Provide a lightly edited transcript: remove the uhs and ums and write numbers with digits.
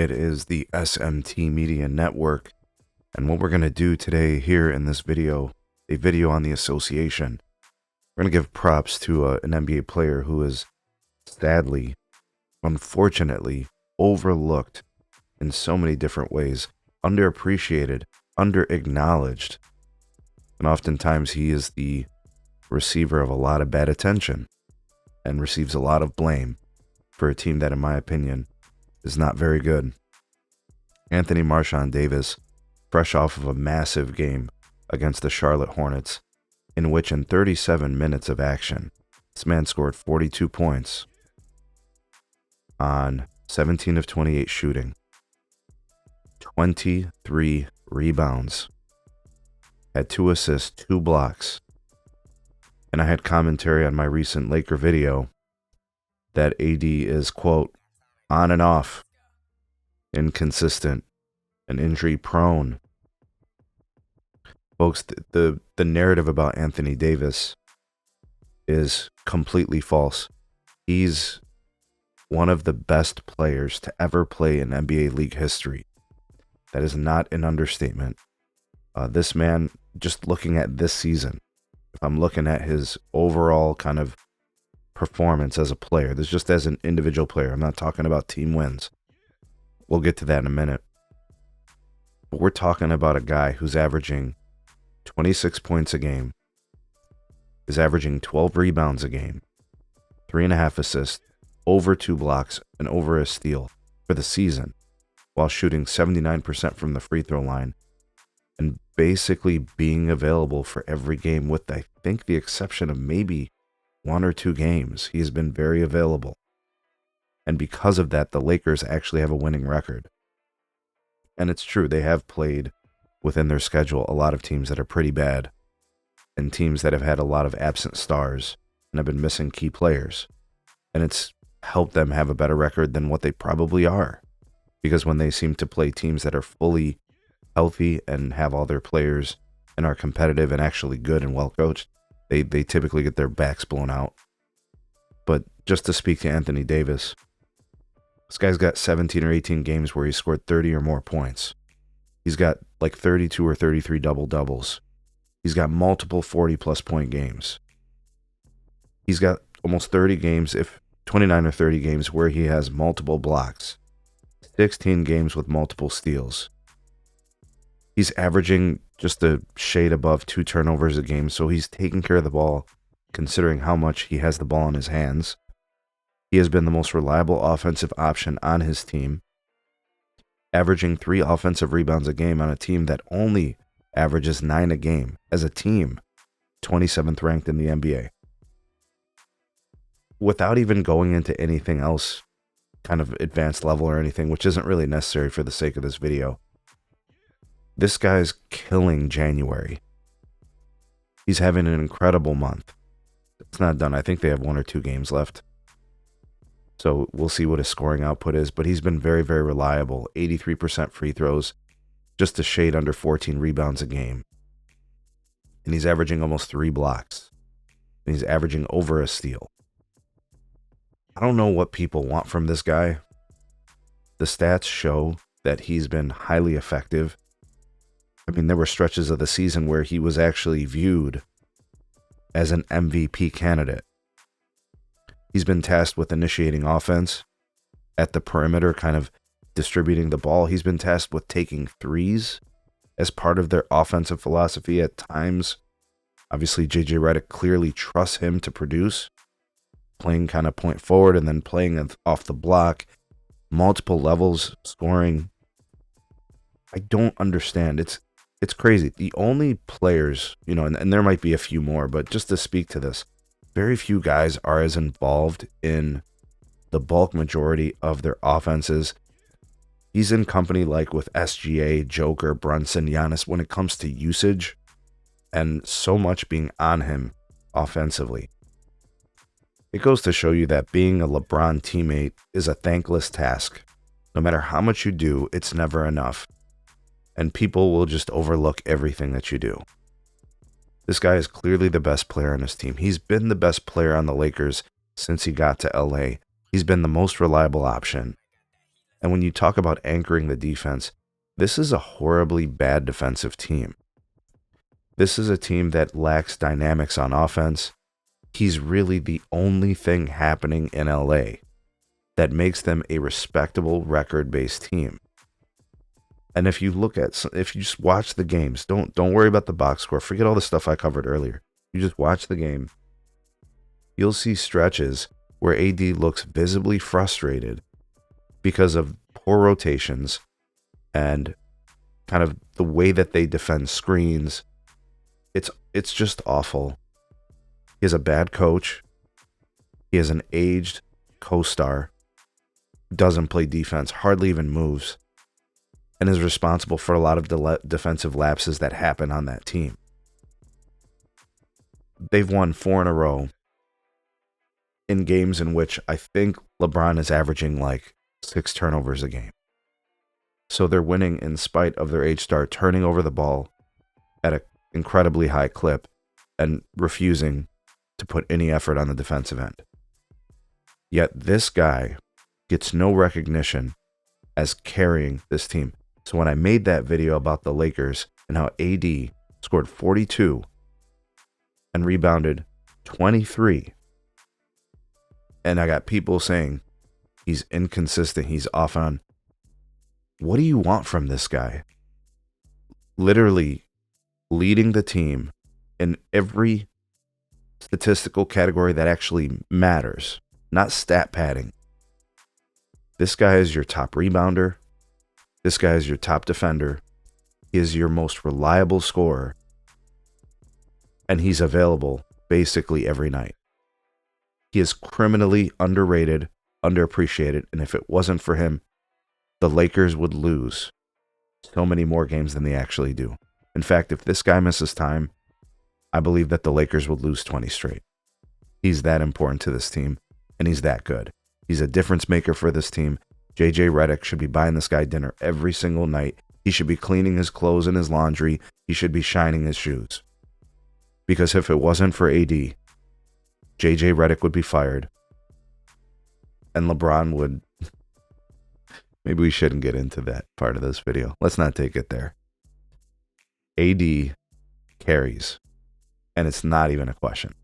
It is the SMT Media Network, and what we're going to do today here in this video, a video on the association, we're going to give props to an NBA player who is sadly, unfortunately, overlooked in so many different ways, underappreciated, under-acknowledged, and oftentimes he is the receiver of a lot of bad attention and receives a lot of blame for a team that, in my opinion, is not very good. Anthony Marshawn Davis, fresh off of a massive game against the Charlotte Hornets, in which in 37 minutes of action, this man scored 42 points on 17 of 28 shooting, 23 rebounds, had 2 assists, 2 blocks, and I had commentary on my recent Laker video that AD is, quote, on and off, inconsistent, and injury prone. Folks, the narrative about Anthony Davis is completely false. He's one of the best players to ever play in NBA league history. That is not an understatement. This man, just looking at this season, if I'm looking at his overall kind of performance as a player, this just as an individual player, I'm not talking about team wins. We'll get to that in a minute. But we're talking about a guy who's averaging 26 points a game, is averaging 12 rebounds a game, 3.5 assists, over 2 blocks, and over a steal for the season, while shooting 79% from the free throw line, and basically being available for every game with, I think, the exception of maybe 1 or 2 games. He has been very available. And because of that, the Lakers actually have a winning record. And it's true, they have played within their schedule a lot of teams that are pretty bad, and teams that have had a lot of absent stars and have been missing key players. And it's helped them have a better record than what they probably are. Because when they seem to play teams that are fully healthy and have all their players and are competitive and actually good and well coached, they typically get their backs blown out. But just to speak to Anthony Davis, this guy's got 17 or 18 games where he scored 30 or more points. He's got like 32 or 33 double-doubles. He's got multiple 40-plus point games. He's got almost 30 games, if 29 or 30 games, where he has multiple blocks. 16 games with multiple steals. He's averaging just a shade above 2 turnovers a game, so he's taking care of the ball considering how much he has the ball in his hands. He has been the most reliable offensive option on his team, averaging 3 offensive rebounds a game on a team that only averages 9 a game. As a team, 27th ranked in the NBA. Without even going into anything else, kind of advanced level or anything, which isn't really necessary for the sake of this video, this guy's killing January. He's having an incredible month. It's not done. I think they have 1 or 2 games left. So we'll see what his scoring output is, but he's been very, very reliable. 83% free throws, just a shade under 14 rebounds a game. And he's averaging almost 3 blocks. And he's averaging over a steal. I don't know what people want from this guy. The stats show that he's been highly effective. I mean, there were stretches of the season where he was actually viewed as an MVP candidate. He's been tasked with initiating offense at the perimeter, kind of distributing the ball. He's been tasked with taking threes as part of their offensive philosophy at times. Obviously, J.J. Redick clearly trusts him to produce, playing kind of point forward and then playing off the block, multiple levels, scoring. I don't understand. It's crazy. The only players, and there might be a few more, but just to speak to this, very few guys are as involved in the bulk majority of their offenses. He's in company like with SGA, Joker, Brunson, Giannis when it comes to usage and so much being on him offensively. It goes to show you that being a LeBron teammate is a thankless task. No matter how much you do, it's never enough. And people will just overlook everything that you do. This guy is clearly the best player on his team. He's been the best player on the Lakers since he got to LA. He's been the most reliable option. And when you talk about anchoring the defense, this is a horribly bad defensive team. This is a team that lacks dynamics on offense. He's really the only thing happening in LA that makes them a respectable record-based team. And if you just watch the games, don't worry about the box score. Forget all the stuff I covered earlier. You just watch the game. You'll see stretches where AD looks visibly frustrated because of poor rotations and kind of the way that they defend screens. It's just awful. He has a bad coach. He has an aged co-star. Doesn't play defense, hardly even moves, and is responsible for a lot of defensive lapses that happen on that team. They've won 4 in a row in games in which I think LeBron is averaging like 6 turnovers a game. So they're winning in spite of their age star turning over the ball at an incredibly high clip and refusing to put any effort on the defensive end. Yet this guy gets no recognition as carrying this team. So when I made that video about the Lakers and how AD scored 42 and rebounded 23, and I got people saying he's inconsistent, he's off on. What do you want from this guy? Literally leading the team in every statistical category that actually matters, not stat padding. This guy is your top rebounder. This guy is your top defender. He is your most reliable scorer. And he's available basically every night. He is criminally underrated, underappreciated, and if it wasn't for him, the Lakers would lose so many more games than they actually do. In fact, if this guy misses time, I believe that the Lakers would lose 20 straight. He's that important to this team, and he's that good. He's a difference maker for this team. JJ Redick should be buying this guy dinner every single night. He should be cleaning his clothes and his laundry. He should be shining his shoes. Because if it wasn't for AD, JJ Redick would be fired. And LeBron would... Maybe we shouldn't get into that part of this video. Let's not take it there. AD carries. And it's not even a question.